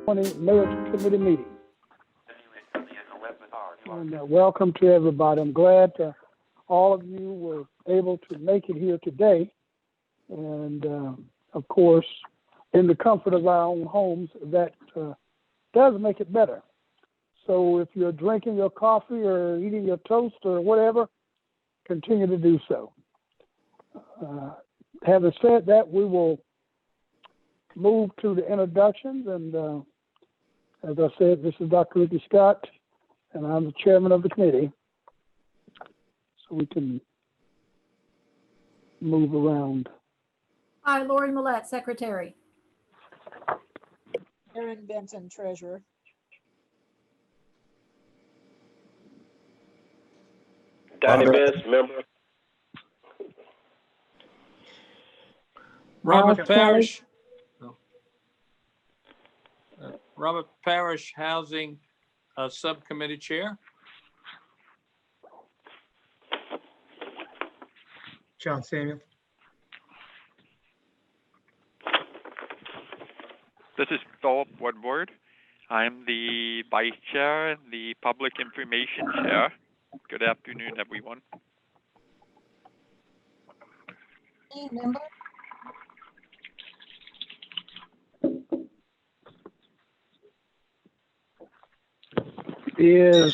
Mayor's Committee meeting. And welcome to everybody. I'm glad all of you were able to make it here today. And of course, in the comfort of our own homes, that does make it better. So if you're drinking your coffee or eating your toast or whatever, continue to do so. Having said that, we will move to the introductions. And as I said, this is Dr. Ricky Scott, and I'm the chairman of the committee. So we can move around. Hi, Lori Millette, secretary. Erin Benson, treasurer. Donnie Best, member. Robert Parrish. Robert Parrish, Housing Subcommittee Chair. John Samuel. This is Philip Woodward. I'm the Vice Chair and the Public Information Chair. Good afternoon, everyone. Any member? Is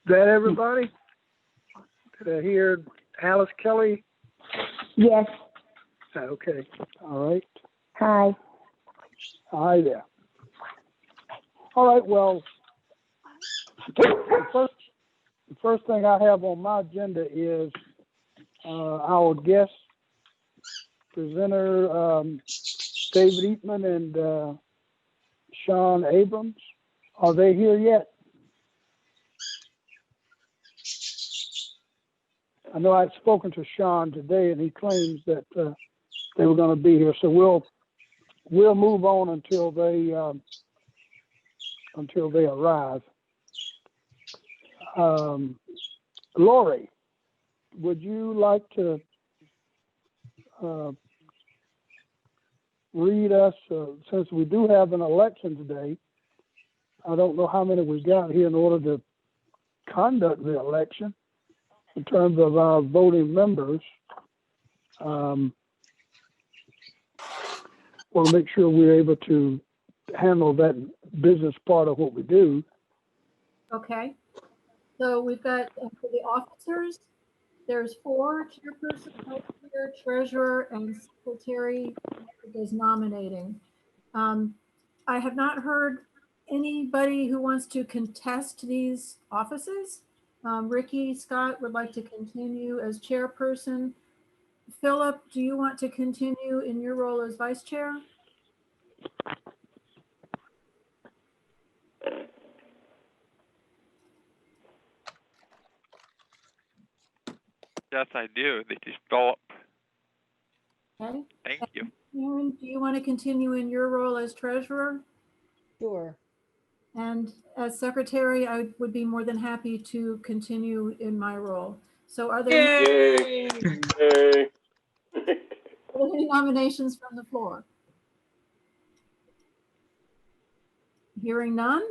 that everybody? Did I hear Alice Kelly? Yes. Okay. All right. Hi. Hi there. All right. Well, the first thing I have on my agenda is our guest presenter, David Eatman and Sean Abrams. Are they here yet? I know I'd spoken to Sean today, and he claims that they were going to be here. So we'll move on until they arrive. Lori, would you like to read us, since we do have an election today? I don't know how many we got here in order to conduct the election in terms of our voting members. We'll make sure we're able to handle that business part of what we do. Okay. So we've got for the officers, there's 4: chairperson, vice chair, treasurer, and secretary is nominating. I have not heard anybody who wants to contest these offices. Ricky Scott would like to continue as chairperson. Philip, do you want to continue in your role as vice chair? Yes, I do. This is Philip. Okay. Thank you. Aaron, do you want to continue in your role as treasurer? Sure. And as secretary, I would be more than happy to continue in my role. So are there Yay. Yay. any nominations from the floor? Hearing none,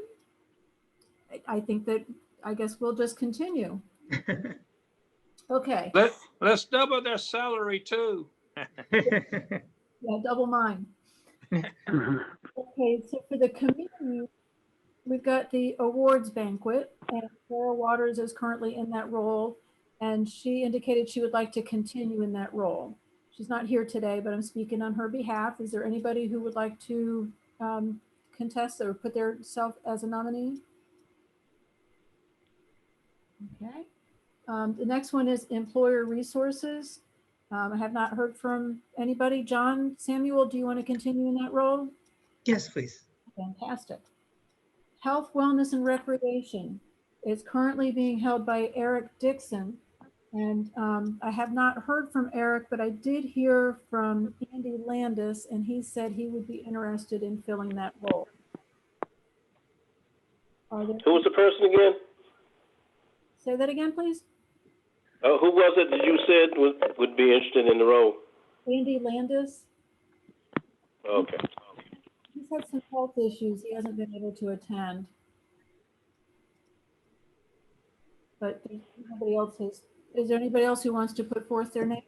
I think that, I guess we'll just continue. Okay. Let's double their salary too. Yeah, double mine. Okay, so for the committee, we've got the awards banquet, and Sarah Waters is currently in that role, and she indicated she would like to continue in that role. She's not here today, but I'm speaking on her behalf. Is there anybody who would like to contest or put their self as a nominee? Okay. The next one is employer resources. I have not heard from anybody. John Samuel, do you want to continue in that role? Yes, please. Fantastic. Health, wellness, and recreation is currently being held by Eric Dixon. And I have not heard from Eric, but I did hear from Andy Landis, and he said he would be interested in filling that role. Who was the person again? Say that again, please. Who was it that you said would be interested in the role? Andy Landis. Okay. had some health issues. He hasn't been able to attend. But there's nobody else is there anybody else who wants to put forth their name?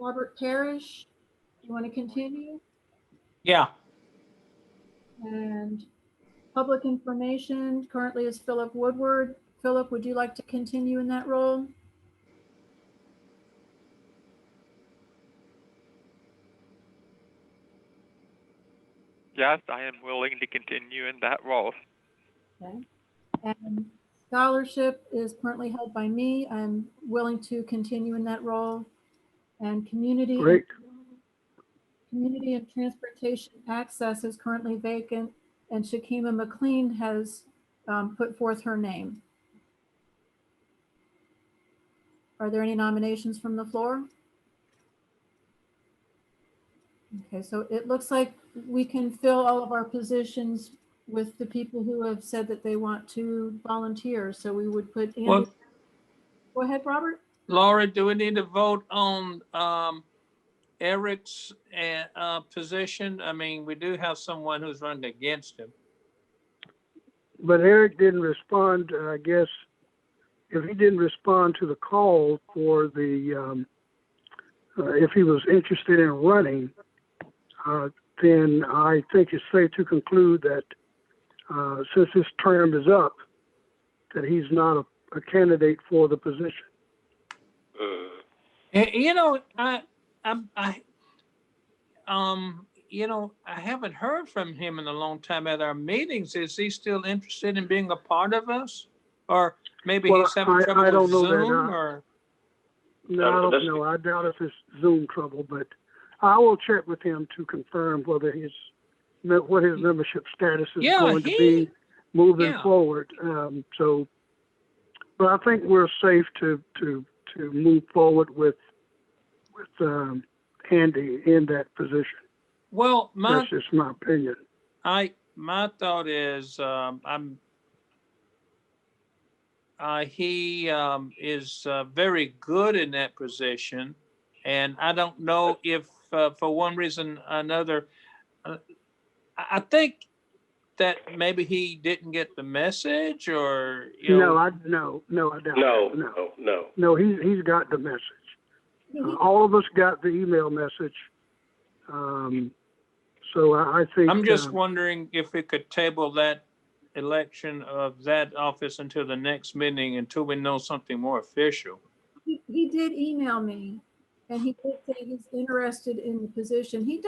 Robert Parrish, you want to continue? Yeah, And public information currently is Philip Woodward. Philip, would you like to continue in that role? Yes, I am willing to continue in that role. Okay. And scholarship is currently held by me. I'm willing to continue in that role. And Great. community and transportation access is currently vacant, and Shakima McLean has put forth her name. Are there any nominations from the floor? Okay, so it looks like we can fill all of our positions with the people who have said that they want to volunteer. So we would put Andy. well, Go ahead, Robert. Laura, do we need to vote on Eric's position? I mean, we do have someone who's running against him. But Eric didn't respond, I guess, if he didn't respond to the call for the, if he was interested in running, then I think it's safe to conclude that since his term is up, that he's not a candidate for the position. You know, you know, I haven't heard from him in a long time at our meetings. Is he still interested in being a part of us? Or maybe Well, he's having I trouble don't with know that, Zoom or? No, I don't know. I doubt if it's Zoom trouble, but I will check with him to confirm whether what his membership status is going to be moving forward. But I think we're safe to move forward with Andy in that position. Well, that's just my opinion. My thought is, he is very good in that position, and I don't know if for one reason or another, I think that maybe he didn't get the message, or you know. I doubt. No. He's got the message. All of us got the email message. So I think I'm just wondering if we could table that election of that office until the next meeting until we know something more official. He did email me, and he did say he's interested in the position. He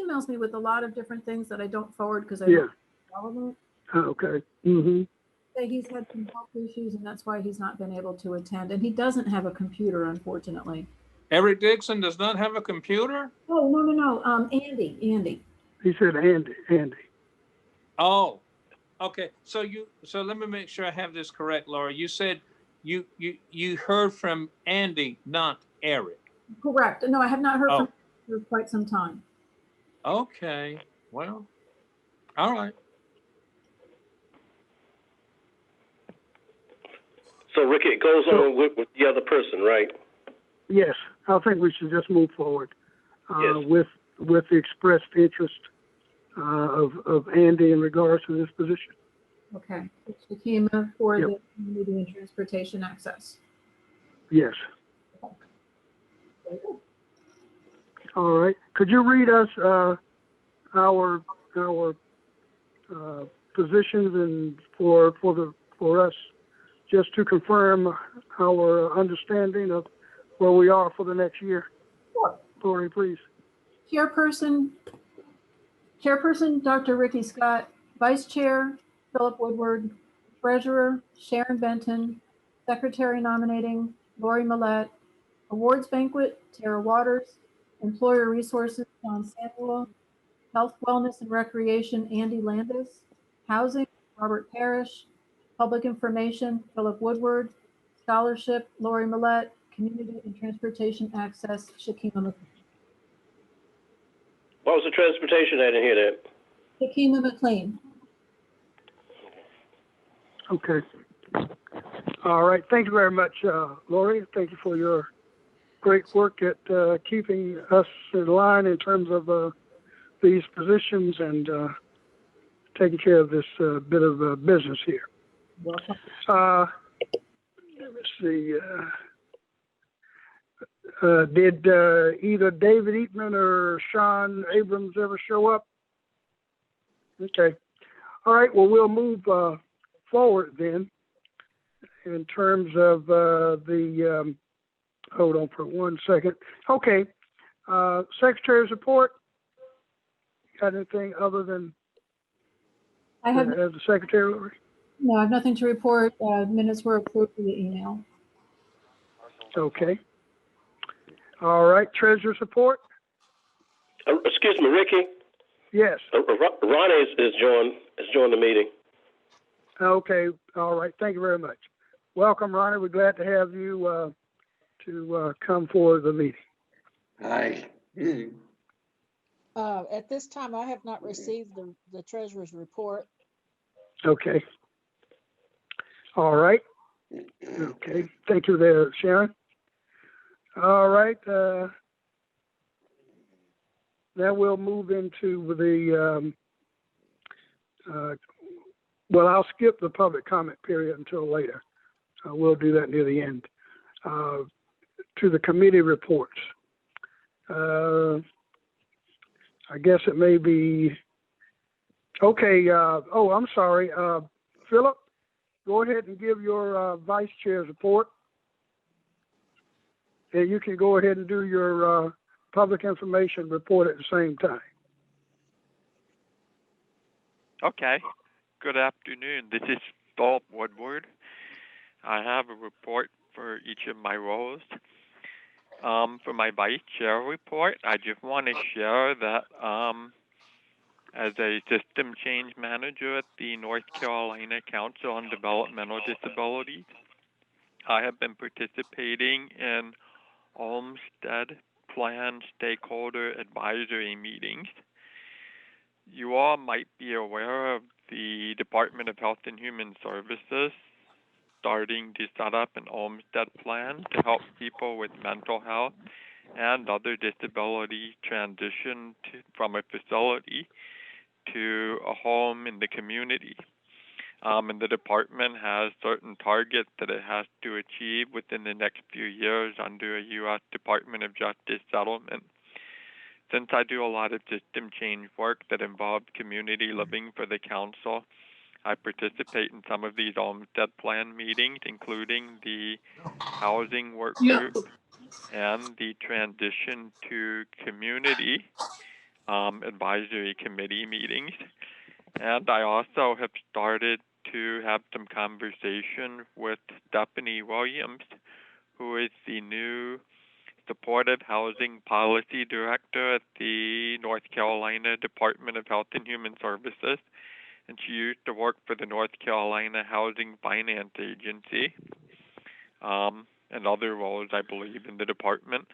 emails me with a lot of different things that I don't forward because I don't follow it. Okay. Mm-hmm. He's had some health issues, and that's why he's not been able to attend. And he doesn't have a computer, unfortunately. Eric Dixon does not have a computer? Oh, no. Andy. He said Andy. Oh, okay. So let me make sure I have this correct, Laura. You said you heard from Andy, not Eric. Correct. No, I have not heard from him for quite some time. Okay. Well, all right. So, Ricky, it goes on with the other person, right? Yes, I think we should just move forward Yes. with the expressed interest of Andy in regards to this position. Okay. Shakima for the community and transportation access. Yes. All right. Could you read us our positions and for us, just to confirm our understanding of where we are for the next year? Sure. Lori, please. Chairperson, Dr. Ricky Scott. Vice Chair, Philip Woodward. Treasurer, Sharon Benton. Secretary nominating, Lori Millette. Awards Banquet, Tara Waters. Employer Resources, John Samuel. Health, Wellness, and Recreation, Andy Landis. Housing, Robert Parrish. Public Information, Philip Woodward. Scholarship, Lori Millette. Community and Transportation Access, Shakima McLean. What was the transportation? I didn't hear that. Shakima McLean. Okay. All right. Thank you very much, Lori. Thank you for your great work at keeping us in line in terms of these positions and taking care of this bit of business here. Welcome. Let me see. Did either David Eatman or Sean Abrams ever show up? Okay. All right. Well, we'll move forward then in terms of the. Hold on for 1 second. Okay. Secretary's report. Got anything other than I have, as the secretary? no, I have nothing to report. Minutes were approved via email. Okay. All right. Treasurer's report. Excuse me, Ricky. Yes. Ronnie is joined the meeting. Okay. All right. Thank you very much. Welcome, Ronnie. We're glad to have you to come for the meeting. Hi. At this time, I have not received the treasurer's report. Okay. All right. Okay. Thank you there, Sharon. All right. Now we'll move into the, well, I'll skip the public comment period until later. We'll do that near the end. To the committee reports. I guess it may be, okay. Oh, I'm sorry. Philip, go ahead and give your vice chair's report. And you can go ahead and do your public information report at the same time. Okay. Good afternoon. This is Philip Woodward. I have a report for each of my roles. For my vice chair report, I just want to share that as a system change manager at the North Carolina Council on Developmental Disabilities, I have been participating in Olmsted Plan Stakeholder Advisory meetings. You all might be aware of the Department of Health and Human Services starting to set up an Olmsted plan to help people with mental health and other disabilities transition from a facility to a home in the community. And the department has certain targets that it has to achieve within the next few years under a U.S. Department of Justice settlement. Since I do a lot of system change work that involves community living for the council, I participate in some of these Olmsted Plan meetings, including the Housing Work Group and the Transition to Community Advisory Committee meetings. And I also have started to have some conversation with Stephanie Williams, who is the new Supportive Housing Policy Director at the North Carolina Department of Health and Human Services. And she used to work for the North Carolina Housing Finance Agency and other roles, I believe, in the department.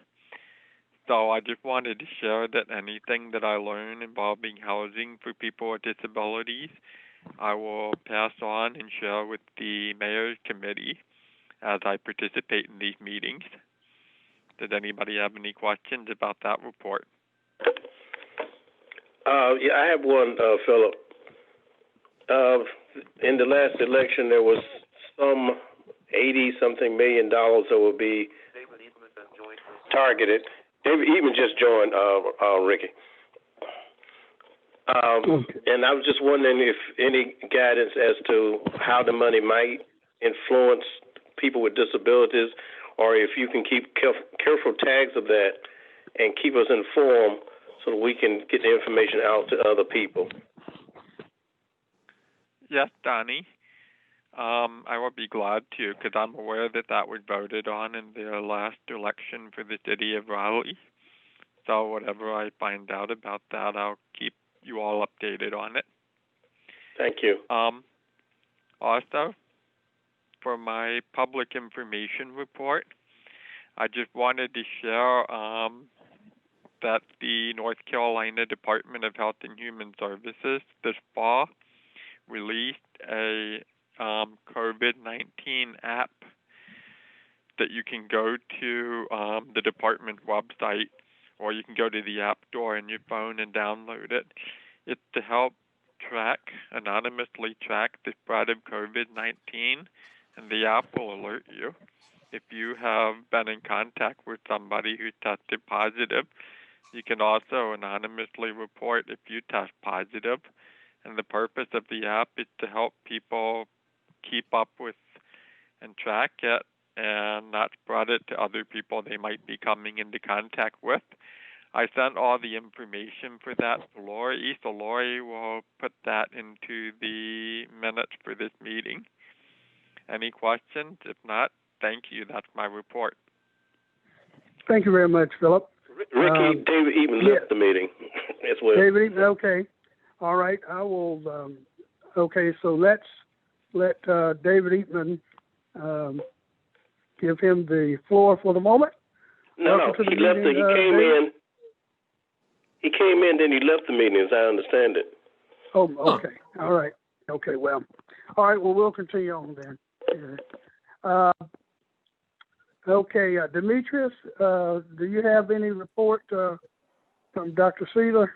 So I just wanted to share that anything that I learn involving housing for people with disabilities, I will pass on and share with the Mayor's Committee as I participate in these meetings. Does anybody have any questions about that report? Yeah, I have one, Philip. In the last election, there was some $80-something million that will be targeted. David Eatman just joined, Ricky. And I was just wondering if any guidance as to how the money might influence people with disabilities, or if you can keep careful tags of that and keep us informed so that we can get the information out to other people. Yes, Donnie. I will be glad to, because I'm aware that that was voted on in the last election for the city of Raleigh. So whatever I find out about that, I'll keep you all updated on it. Thank you. Also, for my public information report, I just wanted to share that the North Carolina Department of Health and Human Services this fall released a COVID-19 app that that you can go to the department website, or you can go to the App Store on your phone and download it. It's to help anonymously track the spread of COVID-19, and the app will alert you if you have been in contact with somebody who tested positive. You can also anonymously report if you test positive, and the purpose of the app is to help people keep up with and track it and not spread it to other people they might be coming into contact with. I sent all the information for that to Lori, so Lori will put that into the minutes for this meeting. Any questions? If not, thank you. That's my report. Thank you very much, Philip. Ricky, David even left the meeting as well. David, okay. All right, I will, okay, so let's let David Eatman give him the floor for the moment. No, he left. He came in. He came in, then he left the meeting, as I understand it. Oh, okay. All right. Okay, well. All right, well, we'll continue on then. Okay, Demetrius, do you have any report from Dr. Seeler?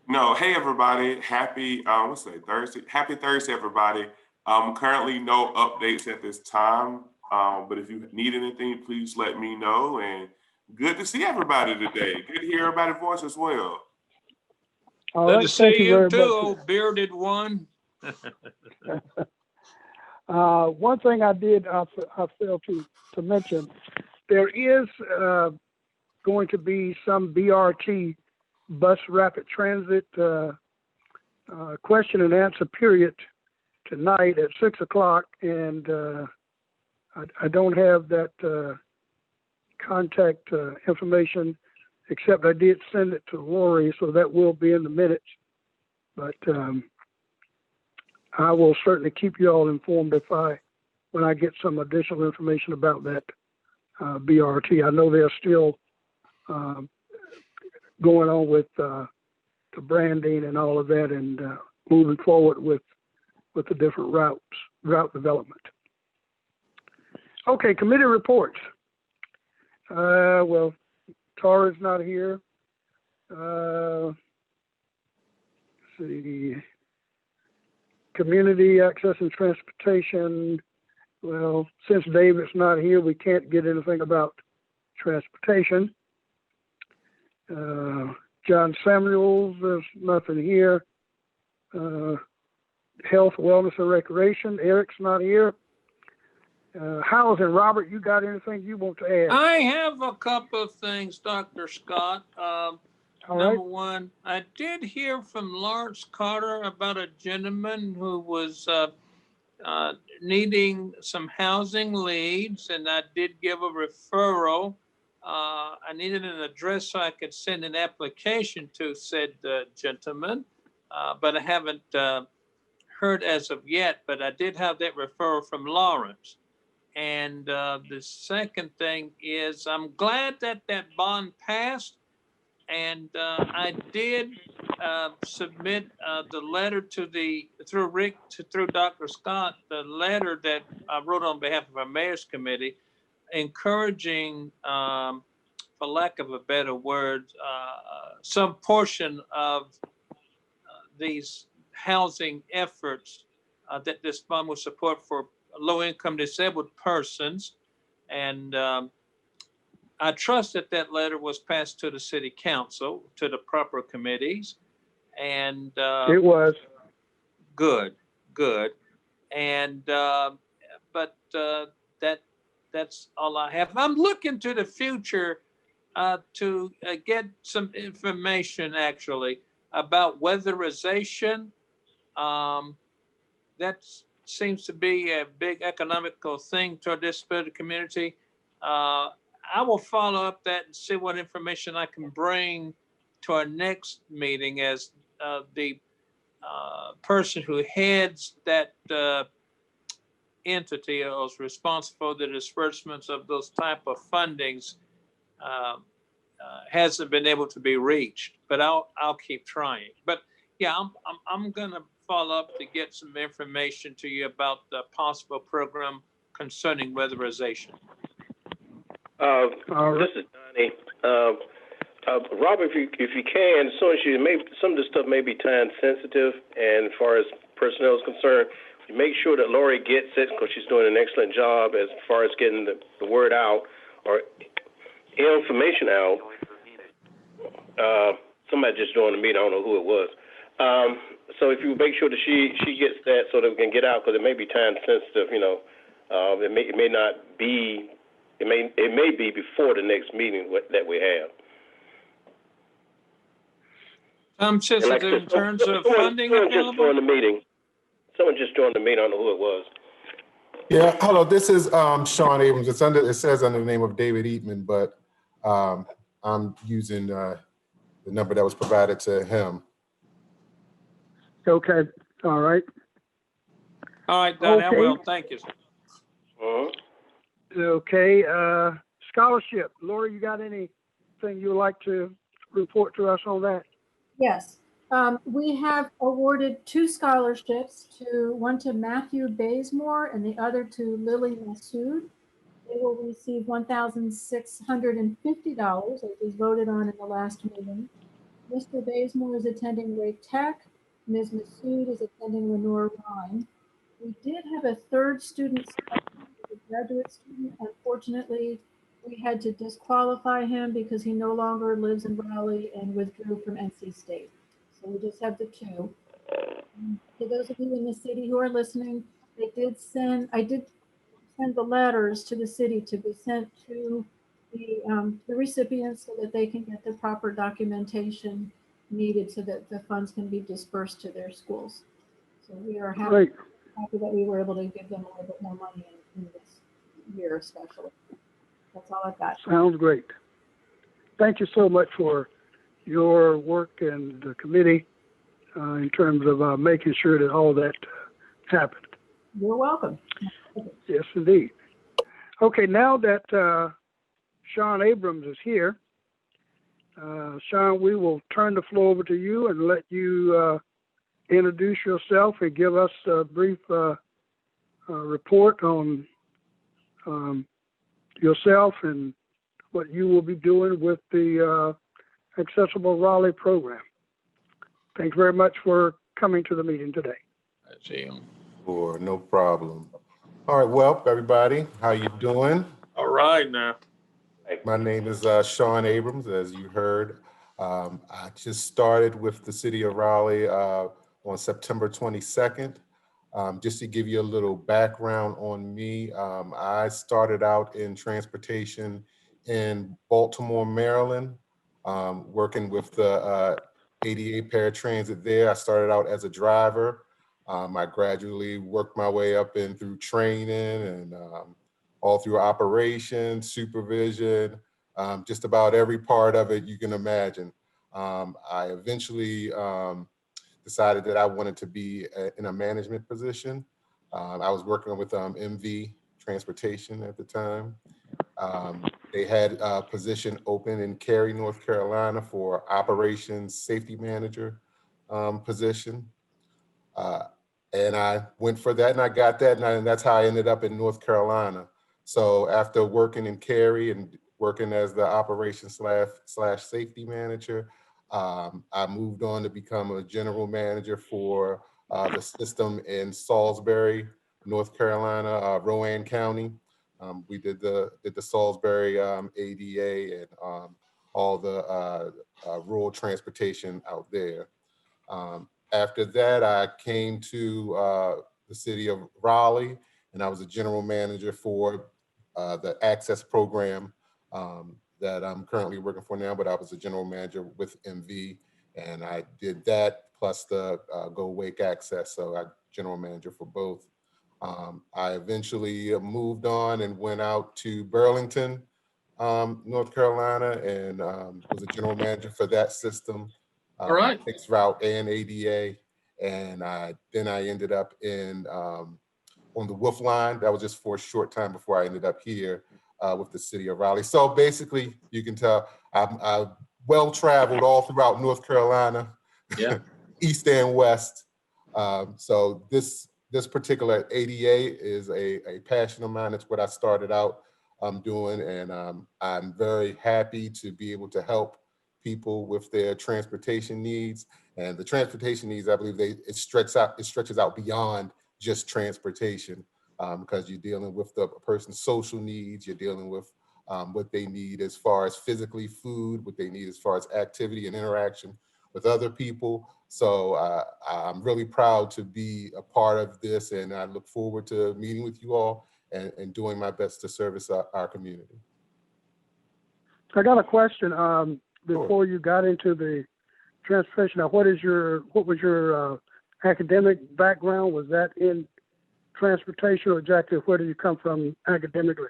No. Hey, everybody. Happy, Thursday. Happy Thursday, everybody. Currently no updates at this time, but if you need anything, please let me know. And good to see everybody today. Good to hear everybody's voice as well. All Good right, to see you too, much. old bearded one. One thing I failed to mention, there is going to be some BRT, bus rapid transit question and answer period tonight at 6 o'clock, and I don't have that contact information, except I did send it to Lori, so that will be in the minutes. But I will certainly keep you all informed when I get some additional information about that BRT. I know they're still going on with the branding and all of that, and moving forward with the different route development. Okay, committee reports. Well, Tara's not here. Let's see. Community access and transportation. Well, since David's not here, we can't get anything about transportation. John Samuels, there's nothing here. Health, wellness, and recreation. Eric's not here. Housing, Robert, you got anything you want to add? I have a couple of things, Dr. Scott. Number one, I did hear from Lawrence Carter about a gentleman who was needing some housing leads, and I did give a referral. I needed an address so I could send an application to said gentleman, but I haven't heard as of yet, but I did have that referral from Lawrence. And the second thing is I'm glad that that bond passed. And I did submit the letter through Dr. Scott, the letter that I wrote on behalf of our mayor's committee, encouraging, for lack of a better word, some portion of these housing efforts that this fund will support for low-income disabled persons. And I trust that that letter was passed to the city council, to the proper committees, and it was good. And but that's all I have. I'm looking to the future to get some information actually about weatherization. That seems to be a big economical thing toward this disability community. I will follow up that and see what information I can bring to our next meeting as the person who heads that entity or is responsible for the disbursements of those type of fundings hasn't been able to be reached, but I'll keep trying. But yeah, I'm gonna follow up to get some information to you about the possible program concerning weatherization. All right. This is Donnie. Robert, if you can, as soon as some of this stuff may be time sensitive, and as far as personnel is concerned, you make sure that Lori gets it because she's doing an excellent job as far as getting the word out or information out. Somebody just joined the meeting. I don't know who it was. So if you make sure that she gets that so that we can get out, because it may be time sensitive. It may not be. It may be before the next meeting that we have. Sensitive in terms of funding someone just available? joined the meeting. Someone just joined the meeting. I don't know who it was. Yeah, hello, this is Sean Abrams. It says under the name of David Eatman, but I'm using the number that was provided to him. Okay. All right. All right, Donnie, I Okay. will. Thank you. Okay. Scholarship. Lori, you got anything you would like to report to us on that? Yes. We have awarded 2 scholarships, one to Matthew Bazemore and the other to Lily Massoud. They will receive $1,650, as was voted on in the last meeting. Mr. Bazemore is attending Wake Tech. Ms. Massoud is attending Lenore Rhine. We did have a 3rd student, a graduate student. Unfortunately, we had to disqualify him because he no longer lives in Raleigh and withdrew from NC State. So we just have the 2. For those of you in the city who are listening, I did send the letters to the city to be sent to the recipients so that they can get the proper documentation needed so that the funds can be dispersed to their schools. So we are happy that we were able to give them a little bit more money in this year especially. That's all I've got. Sounds great. Thank you so much for your work and the committee in terms of making sure that all that happened. You're welcome. Yes, indeed. Okay, now that Sean Abrams is here, Sean, we will turn the floor over to you and let you introduce yourself and give us a brief report on yourself and what you will be doing with the Accessible Raleigh program. Thanks very much for coming to the meeting today. I see him. Sure, no problem. All right, well, everybody, how you doing? All right now. My name is Sean Abrams, as you heard. I just started with the city of Raleigh on September 22nd. Just to give you a little background on me, I started out in transportation in Baltimore, Maryland, working with the ADA paratransit there. I started out as a driver. I gradually worked my way up in through training and all through operations, supervision, just about every part of it you can imagine. I eventually decided that I wanted to be in a management position. I was working with MV Transportation at the time. They had a position open in Cary, North Carolina for operations safety manager position. And I went for that and I got that, and that's how I ended up in North Carolina. So after working in Cary and working as the operations slash safety manager, I moved on to become a general manager for the system in Salisbury, North Carolina, Rowan County. We did the Salisbury ADA and all the rural transportation out there. After that, I came to the city of Raleigh, and I was a general manager for the Access program that I'm currently working for now, but I was a general manager with MV, and I did that plus the Go Wake Access, so I general manager for both. I eventually moved on and went out to Burlington, North Carolina, and was a general manager for that system. All right. Fixed route and ADA, and then I ended up in on the Wolf Line. That was just for a short time before I ended up here with the city of Raleigh. So basically, you can tell I've well traveled all throughout North Carolina, Yeah. east and west. So this particular ADA is a passion of mine. It's what I started out doing, and I'm very happy to be able to help people with their transportation needs. And the transportation needs, I believe, it stretches out beyond just transportation, because you're dealing with the person's social needs, you're dealing with what they need as far as physically food, what they need as far as activity and interaction with other people. So I'm really proud to be a part of this, and I look forward to meeting with you all and doing my best to service our community. I got a question. Before you got into the transportation, now what was your academic background? Was that in transportation, or exactly where do you come from academically?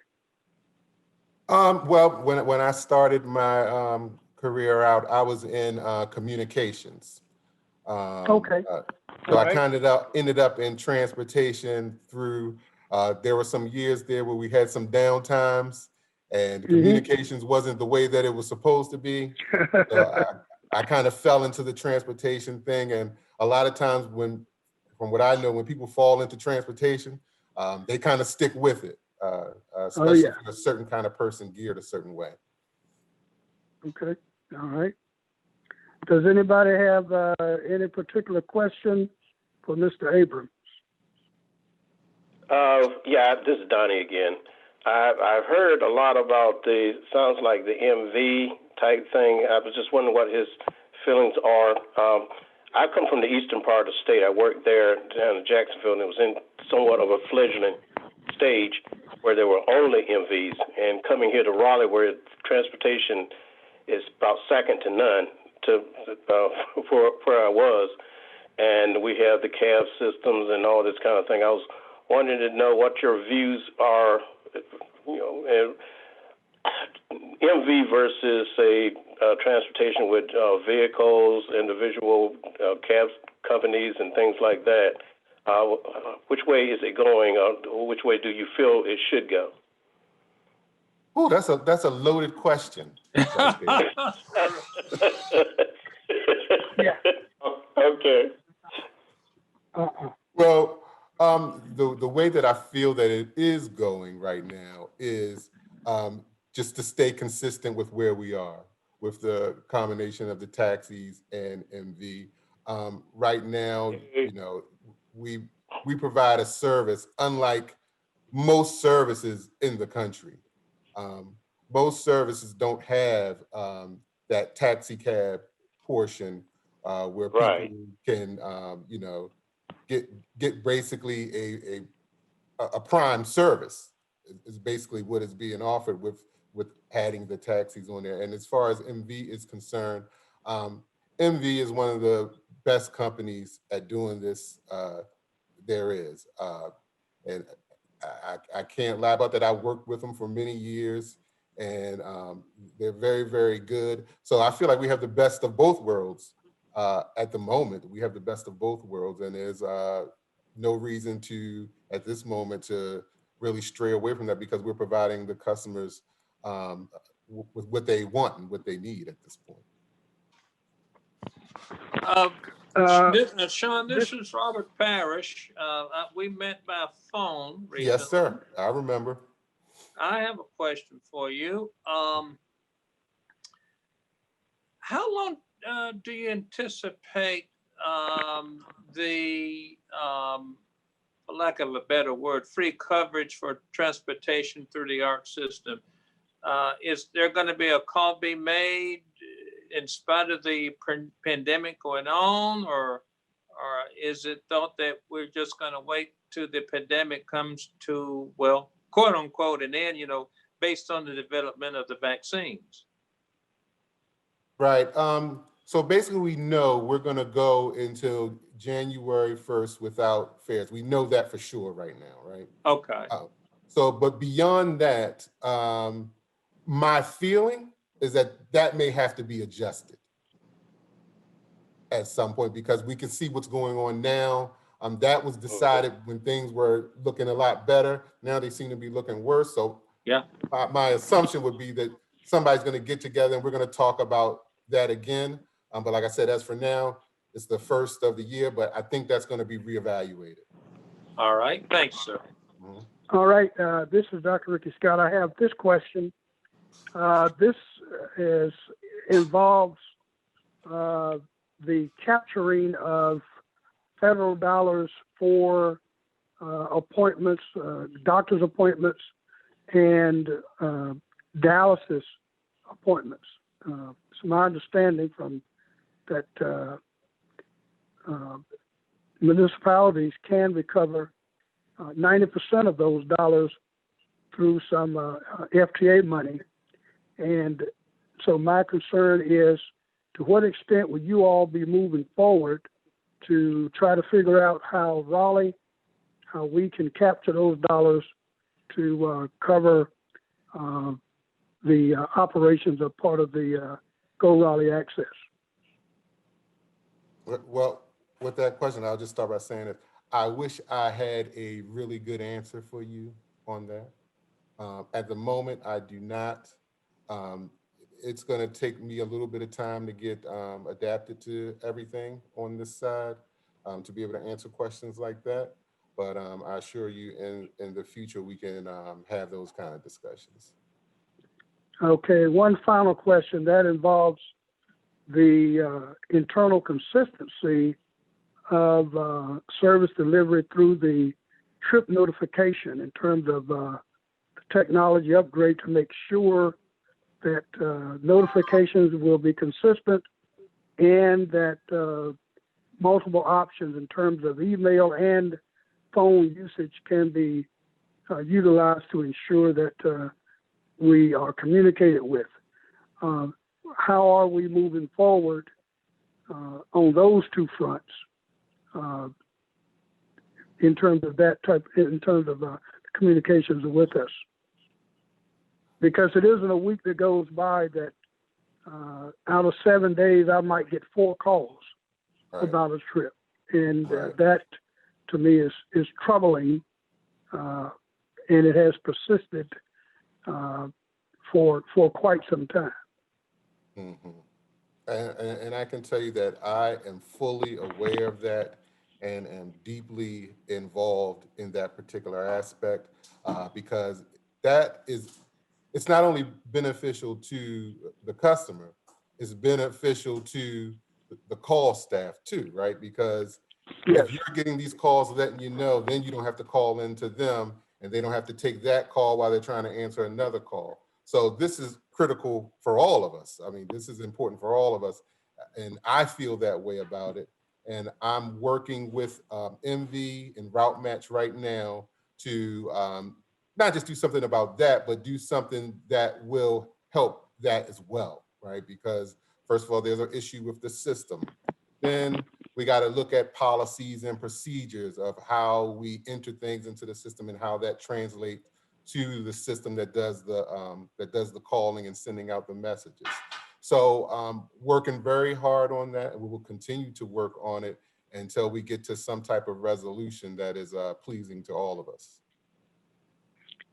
Well, when I started my career out, I was in communications. Okay. So I kind of ended up in transportation through, there were some years there where we had some downtimes and communications wasn't the way that it was supposed to be. So I kind of fell into the transportation thing. And a lot of times from what I know, when people fall into transportation, they kind of stick with it, especially if you're a certain kind of person geared a certain way. Okay, all right. Does anybody have any particular question for Mr. Abrams? Yeah, this is Donnie again. I've heard a lot about sounds like the MV type thing. I was just wondering what his feelings are. I come from the eastern part of the state. I worked there down in Jacksonville, and it was in somewhat of a fleggling stage where there were only MVs. And coming here to Raleigh, where transportation is about second to none for where I was, and we have the cab systems and all this kind of thing. I was wanting to know what your views are, MV versus, say, transportation with vehicles, individual cab companies, and things like that. Which way is it going, or which way do you feel it should go? Oh, that's a loaded question. Right there. Yeah. Okay. Well, the way that I feel that it is going right now is just to stay consistent with where we are with the combination of the taxis and MV. Right now, we provide a service unlike most services in the country. Most services don't have that taxi cab portion where people can, get basically a prime service is basically what is being offered with adding the taxis on there. And as far as MV is concerned, MV is one of the best companies at doing this there is. And I can't lie about that. I worked with them for many years, and they're very, very good. So I feel like we have the best of both worlds at the moment. We have the best of both worlds, and there's no reason to, at this moment, to really stray away from that, because we're providing the customers with what they want and what they need at this point. Sean, this is Robert Parrish. We met by phone recently. Yes, sir. I remember. I have a question for you. How long do you anticipate for lack of a better word, free coverage for transportation through the ARC system? Is there going to be a call be made in spite of the pandemic going on, or is it thought that we're just going to wait till the pandemic comes to, well, quote unquote, and then, based on the development of the vaccines? Right. So basically, we know we're going to go until January 1st without fares. We know that for sure right now, right? Okay. But beyond that, my feeling is that may have to be adjusted at some point, because we can see what's going on now. That was decided when things were looking a lot better. Now they seem to be looking worse. So yeah, my assumption would be that somebody's going to get together and we're going to talk about that again. But like I said, as for now, it's the first of the year, but I think that's going to be reevaluated. All right. Thanks, sir. Mm-hmm. All right, this is Dr. Ricky Scott. I have this question. This involves the capturing of federal dollars for appointments, doctor's appointments, and dialysis appointments. It's my understanding from that municipalities can recover 90% of those dollars through some FTA money. And so my concern is, to what extent will you all be moving forward to try to figure out how Raleigh, how we can capture those dollars to cover the operations of part of the Go Raleigh Access? Well, with that question, I'll just start by saying that I wish I had a really good answer for you on that. At the moment, I do not. It's going to take me a little bit of time to get adapted to everything on this side to be able to answer questions like that. But I assure you in the future, we can have those kind of discussions. Okay, one final question that involves the internal consistency of service delivery through the trip notification in terms of the technology upgrade to make sure that notifications will be consistent and that multiple options in terms of email and phone usage can be utilized to ensure that we are communicated with. How are we moving forward on those two fronts in terms of that type, in terms of communications with us? Because it isn't a week that goes by that out of 7 days, I might get 4 calls about a trip. And that to me is troubling, and it has persisted for quite some time. Mm-hmm. And I can tell you that I am fully aware of that and am deeply involved in that particular aspect because that is, it's not only beneficial to the customer, it's beneficial to the call staff too, right? Because if you're getting these calls letting you know, then you don't have to call into them and they don't have to take that call while they're trying to answer another call. So this is critical for all of us. I mean, this is important for all of us. And I feel that way about it. And I'm working with MV and Route Match right now to not just do something about that, but do something that will help that as well, right? Because first of all, there's an issue with the system. Then we got to look at policies and procedures of how we enter things into the system and how that translates to the system that does the calling and sending out the messages. So working very hard on that, and we will continue to work on it until we get to some type of resolution that is pleasing to all of us.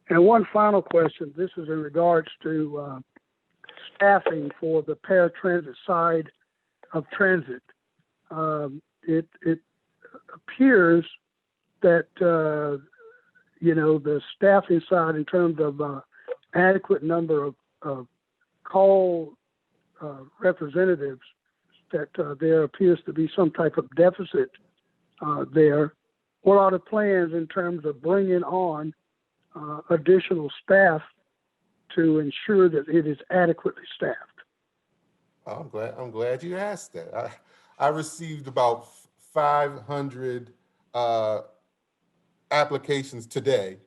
And one final question. This is in regards to staffing for the paratransit side of transit. It appears that the staffing side, in terms of adequate number of call representatives, that there appears to be some type of deficit there. What are the plans in terms of bringing on additional staff to ensure that it is adequately staffed? I'm glad you asked that. I received about 500 applications today.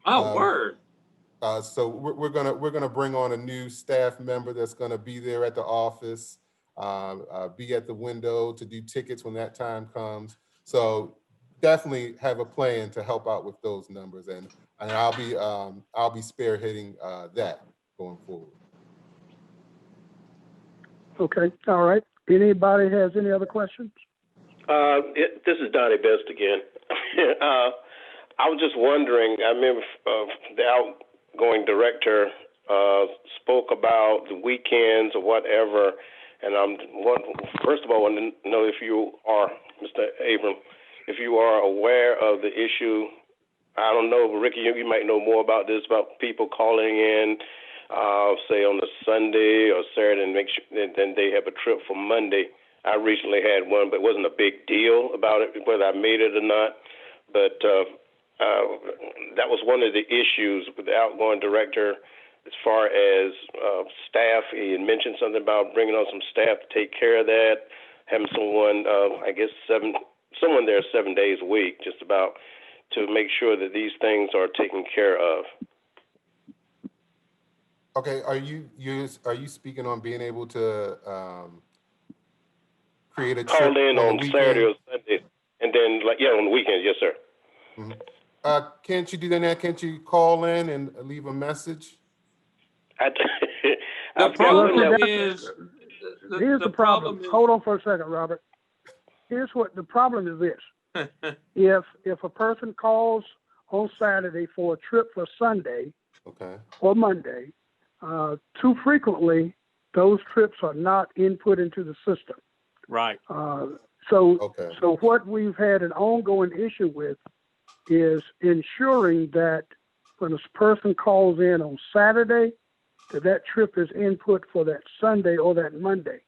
Oh, word. So we're gonna bring on a new staff member that's gonna be there at the office, be at the window to do tickets when that time comes. So definitely have a plan to help out with those numbers, and I'll be spearheading that going forward. Okay, all right. Anybody has any other questions? This is Donnie Best again. I was just wondering, I remember the outgoing director spoke about the weekends or whatever, and first of all, I want to know if you are, Mr. Abrams, if you are aware of the issue. I don't know, Ricky, you might know more about this, about people calling in, say on a Sunday or Saturday, and then they have a trip for Monday. I recently had one, but it wasn't a big deal about it, whether I made it or not. But that was one of the issues with the outgoing director as far as staff. He had mentioned something about bringing on some staff to take care of that, having someone, I guess, someone there 7 days a week, just about, to make sure that these things are taken care of. Okay, are you speaking on being able to create a Call trip in on on the Saturday weekend? or Sunday, and then, on the weekend, yes, sir. Mm-hmm. Can't you do that now? Can't you call in and leave a message? The problem Well, is, here's the problem. Hold on for a second, Robert. Here's what the problem is this. If a person calls on Saturday for a trip for Sunday or Monday, too frequently, those trips are not input into the system. Right. So what we've had an ongoing issue with is ensuring that when a person calls in on Saturday, that trip is input for that Sunday or that Monday.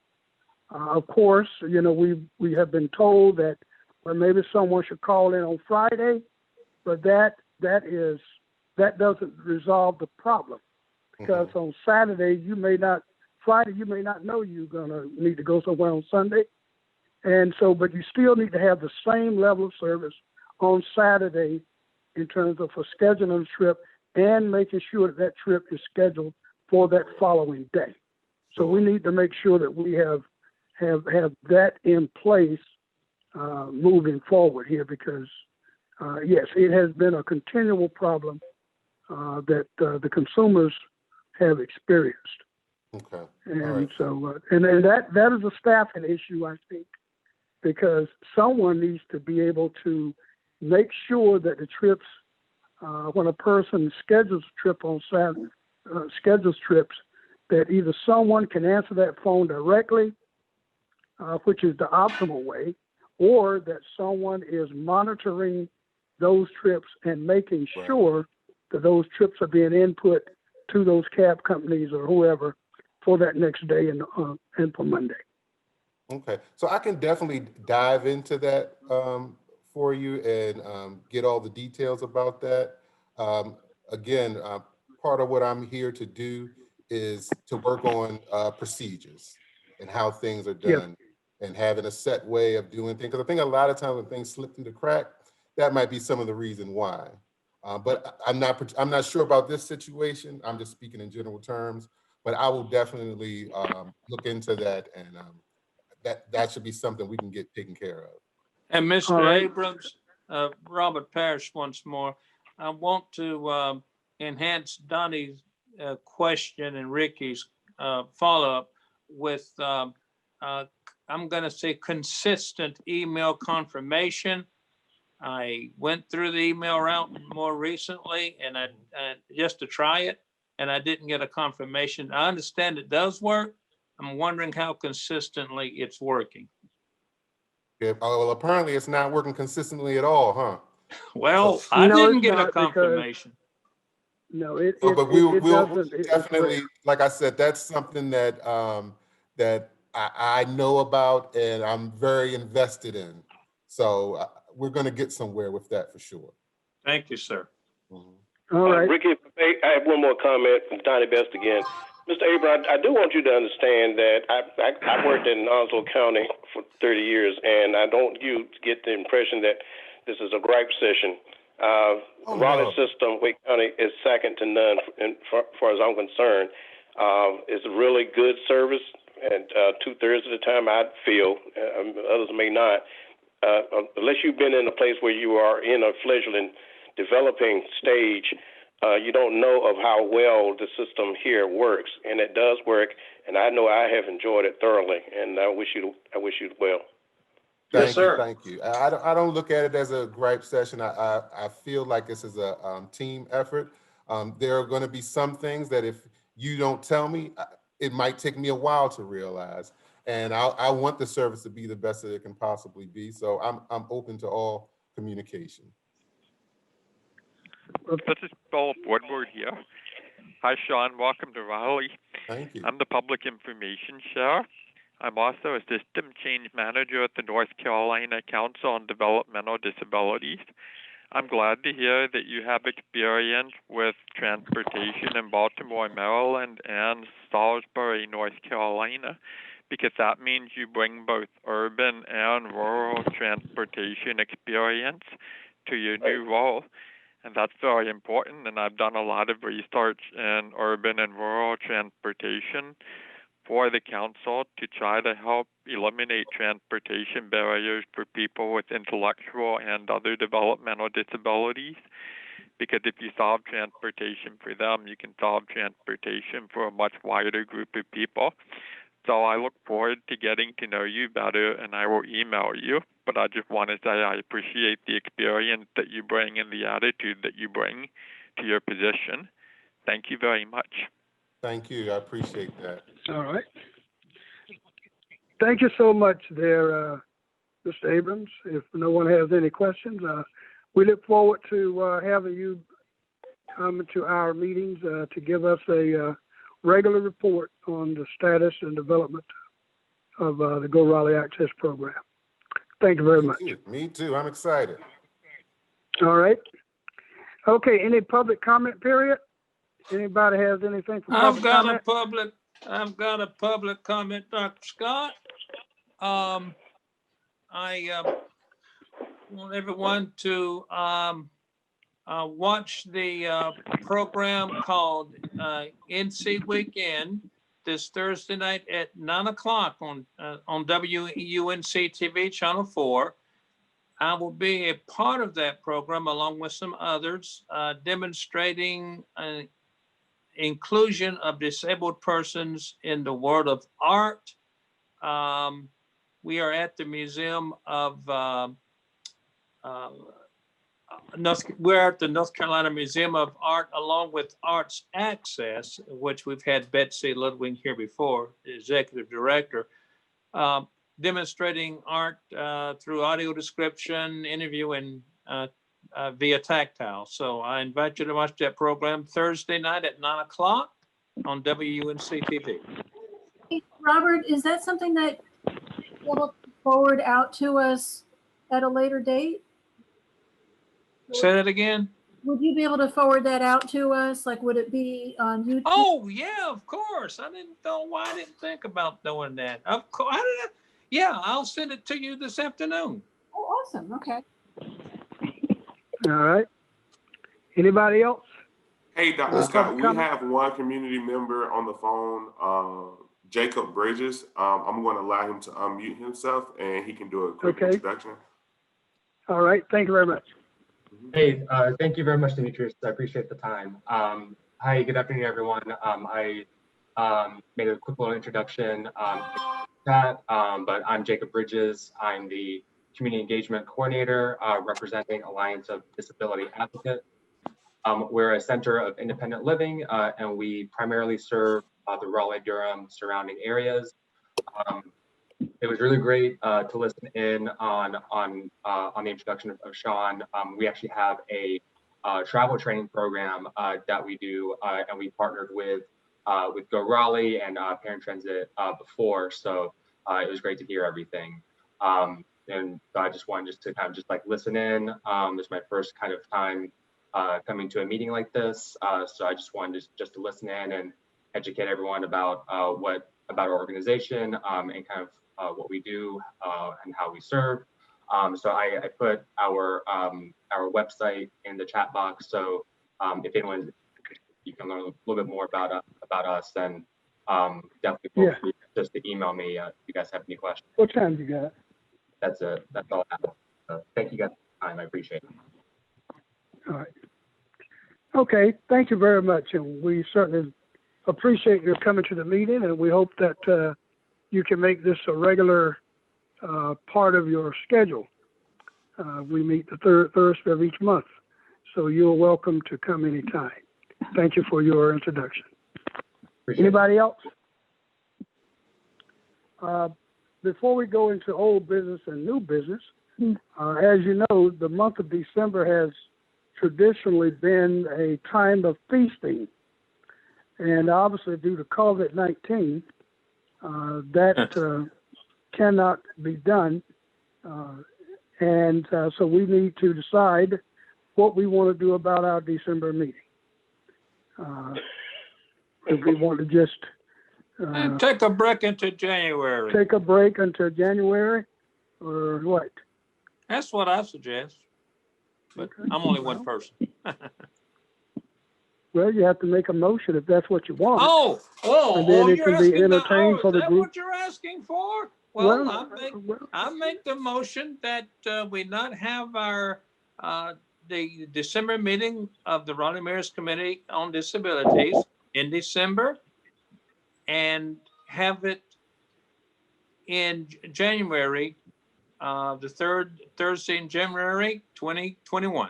Of course, we have been told that maybe someone should call in on Friday, but that doesn't resolve the problem, because on Saturday Friday you may not know you're gonna need to go somewhere on Sunday, and so but you still need to have the same level of service on Saturday in terms of for scheduling a trip and making sure that trip is scheduled for that following day. So we need to make sure that we have that in place moving forward here, because yes, it has been a continual problem that the consumers have experienced. Okay. And so and that is a staffing issue, I think, because someone needs to be able to make sure that the trips, when a person schedules a trip on Saturday, schedules trips, that either someone can answer that phone directly, which is the optimal way, or that someone is monitoring those trips and making sure that those trips are being input to those cab companies or whoever for that next day and for Monday. Okay, so I can definitely dive into that for you and get all the details about that. Again, part of what I'm here to do is to work on procedures and how things are done, and having a set way of doing things. Because I think a lot of times when things slip through the crack, that might be some of the reason why. But I'm not sure about this situation. I'm just speaking in general terms. But I will definitely look into that, and that should be something we can get taken care of. And Mr. Abrams, Robert Parrish once more. I want to enhance Donnie's question and Ricky's follow-up with, I'm going to say, consistent email confirmation. I went through the email route more recently, and I just to try it, and I didn't get a confirmation. I understand it does work. I'm wondering how consistently it's working. Yeah, well, apparently it's not working consistently at all, huh? Well, I didn't get a confirmation. No, it we'll doesn't. definitely, like I said, that's something that that I know about and I'm very invested in. So we're going to get somewhere with that for sure. Thank you, sir. All right. Ricky, I have one more comment from Donnie Best again. Mr. Abrams, I do want you to understand that I worked in Onslow County for 30 years, and I don't get the impression that this is a gripe session. Raleigh system, Wake County, is second to none, as far as I'm concerned. It's a really good service, and 2/3 of the time I feel, others may not, unless you've been in a place where you are in a fledgling developing stage, you don't know of how well the system here works, and it does work. And I know I have enjoyed it thoroughly, and I wish you well. Yes, sir. Thank you. I don't look at it as a gripe session. I feel like this is a team effort. There are going to be some things that if you don't tell me, it might take me a while to realize. And I want the service to be the best that it can possibly be. So I'm open to all communication. This is Philip Woodward here. Hi, Sean. Welcome to Raleigh. Thank you. I'm the Public Information Chair. I'm also a System Change Manager at the North Carolina Council on Developmental Disabilities. I'm glad to hear that you have experience with transportation in Baltimore, Maryland, and Salisbury, North Carolina, because that means you bring both urban and rural transportation experience to your new role. And that's very important, and I've done a lot of research in urban and rural transportation for the council to try to help eliminate transportation barriers for people with intellectual and other developmental disabilities. Because if you solve transportation for them, you can solve transportation for a much wider group of people. So I look forward to getting to know you better, and I will email you. But I just want to say I appreciate the experience that you bring and the attitude that you bring to your position. Thank you very much. Thank you. I appreciate that. All right. Thank you so much there, Mr. Abrams. If no one has any questions, we look forward to having you come to our meetings to give us a regular report on the status and development of the Go Raleigh Access Program. Thank you very much. Me too. I'm excited. All right. Okay, any public comment period? Anybody has anything for public comment? I've got a public comment, Dr. Scott. I want everyone to watch the program called NC Weekend this Thursday night at 9 o'clock on WUNC TV Channel 4. I will be a part of that program along with some others, demonstrating inclusion of disabled persons in the world of art. We are at the Museum of we're at the North Carolina Museum of Art along with Arts Access, which we've had Betsy Ludwig here before, the executive director, demonstrating art through audio description, interview, and via tactile. So I invite you to watch that program Thursday night at 9 o'clock on WUNC TV. Hey, Robert, is that something that you'll forward out to us at a later date? Say that again? Would you be able to forward that out to us? Like, would it be on YouTube? Oh, yeah, of course. I didn't know why I didn't think about doing that. Of course. Yeah, I'll send it to you this afternoon. Oh, awesome. Okay. All right. Anybody else? Hey, Dr. Scott, we comment? have one community member on the phone, Jacob Bridges. I'm going to allow him to unmute himself and he can do a quick introduction. All right. Thank you very much. Hey, thank you very much, Demetrius. I appreciate the time. Hi, good afternoon, everyone. I made a quick little introduction but I'm Jacob Bridges. I'm the Community Engagement Coordinator representing Alliance of Disability Advocates. We're a center of independent living and we primarily serve the Raleigh-Durham surrounding areas. It was really great to listen in on the introduction of Sean. We actually have a travel training program that we do, and we partnered with Go Raleigh and Parent Transit before, so it was great to hear everything. And I just wanted to kind of like listen in. This is my first kind of time coming to a meeting like this, so I just wanted to listen in and educate everyone about about our organization and kind of what we do and how we serve. So I put our website in the chat box. So if anyone, you can learn a little bit more about us, then definitely feel free just to email me if you guys have any questions. What time you got? That's it. That's all I have. So thank you guys for the time. I appreciate it. All right. Okay. Thank you very much. And we certainly appreciate your coming to the meeting, and we hope that you can make this a regular part of your schedule. We meet the third Thursday of each month, so you're welcome to come anytime. Thank you for your introduction. Appreciate Anybody else? Before we go into old business and new business, as you know, the month of December has traditionally been a time of feasting. And obviously due to COVID-19, that cannot be done. So we need to decide what we want to do about our December meeting. If we want to just And take a break into January. take a break until January, or what? That's what I suggest. But I'm only one person. Well, you have to make a motion if that's what you want. And then it you're can be asking entertained for is the that group. what you're asking for? Well, Well, I make the motion that we not have our the December meeting of the Raleigh Mayor's Committee on Disabilities in December, and have it in January, the third Thursday in January 2021.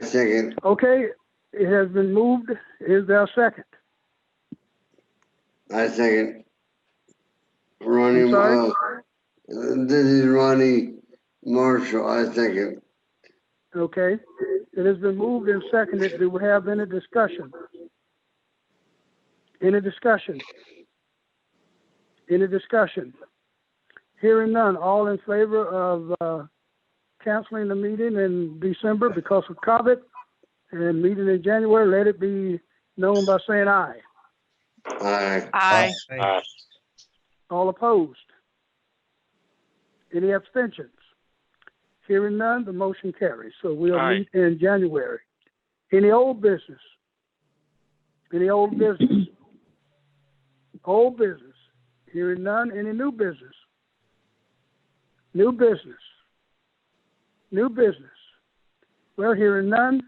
Second. Okay, it has been moved. Is there a second? I second. Ronnie, I'm sorry? this is Ronnie Marshall. I second. Okay, it has been moved and seconded. Do we have any discussion? Any discussion? Any discussion? Hearing none. All in favor of canceling the meeting in December because of COVID and meeting in January, let it be known by saying aye. Aye. Aye. All opposed? Any abstentions? Hearing none, the motion carries. So we'll Aye. meet in January. Any old business? Any old business? Old business. Hearing none. Any new business? New business. New business. Well, hearing none,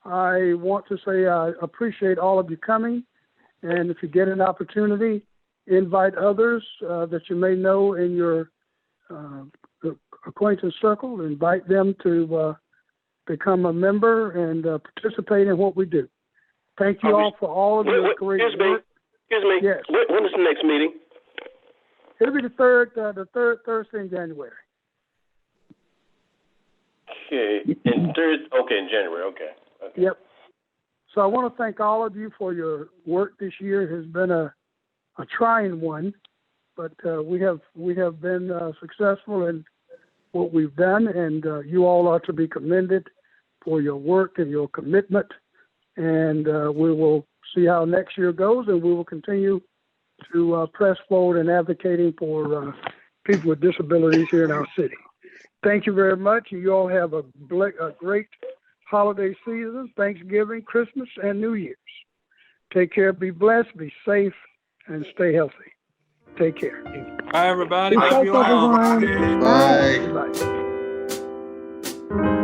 I want to say I appreciate all of you coming. And if you get an opportunity, invite others that you may know in your acquaintance circle. Invite them to become a member and participate in what we do. Thank you all for all of your great work. Excuse me. Yes. When is the next meeting? It'll be the third Thursday in January. Okay, in January. Okay. Yep. So I want to thank all of you for your work this year. It has been a trying one, but we have been successful in what we've done, and you all are to be commended for your work and your commitment. And we will see how next year goes, and we will continue to press forward in advocating for people with disabilities here in our city. Thank you very much. You all have a great holiday season, Thanksgiving, Christmas, and New Year's. Take care, be blessed, be safe, and stay healthy. Take care. Bye, everybody. Be Love safe, you all. everyone. Bye. Bye.